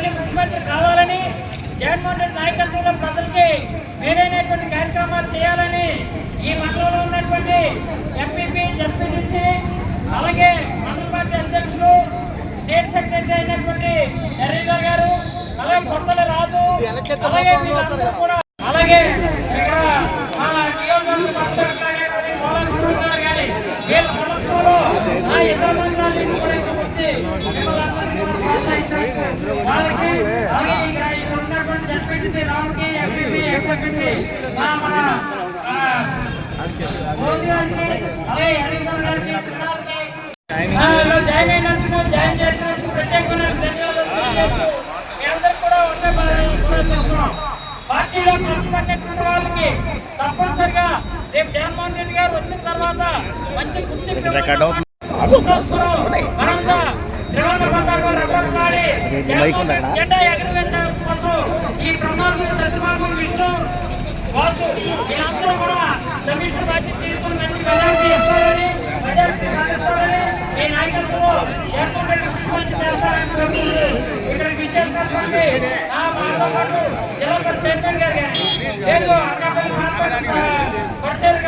మళ్ళీ ముఖ్యమంత్రి కావాలని, జగన్మోహన్ రెడ్డి నాయకత్వంలో ప్రజలకి మేలైనటువంటి కార్యక్రమాలు చేయాలని ఈ మండలంలో ఉన్నటువంటి ఎంపీపీ, జడ్పీటీసీ, అలాగే మండల పార్టీ అధ్యక్షులు, స్టేట్ సెక్రటరీ అయినటువంటి హరీధర్ గారు, అలాగే కొత్తల రాజు, అలాగే కూడా, అలాగే ఇక్కడ మా నియోజకవర్గ పక్షాలైనటువంటి పోలాకుడు గారు కానీ వీళ్ళ సమక్షంలో నా ఇతర మండలాన్ని కూడా వచ్చి వాళ్ళకి, అలాగే ఇక్కడ ఉన్నటువంటి జడ్పీటీసీ రావుకి, ఎంపీపీ, ఎక్సెక్రటరీ మన మోదీ గారికి, అలాగే హరీధర్ గారికి, జాయిన్ అయినందుకు, జాయిన్ చేసినందుకు ప్రత్యేకమైన ధన్యవాదాలు. మీ అందరూ కూడా ఉండే చేస్తున్నాం. పార్టీలో కష్టపడినటువంటి వాళ్ళకి తప్పనిసరిగా రేపు జగన్మోహన్ రెడ్డి గారు వచ్చిన తర్వాత మంచి గుర్తింపు జెండా ఎగరవేసే కోసం ఈ ప్రమాదం దశమార్గం విష్ణు వాసు వీళ్ళందరూ కూడా సమిష్టి బాధ్యత తీసుకుని మంచి మెజారిటీ ఇస్తారని, మెజారిటీ సాధిస్తారని ఈ నాయకత్వంలో జగన్మోహన్ రెడ్డి ముఖ్యమంత్రి చేస్తారని ఇక్కడికి విచ్చేసినటువంటి జిల్లా చైర్మన్ గారు కానీ లేదు అక్కడ పరిచయం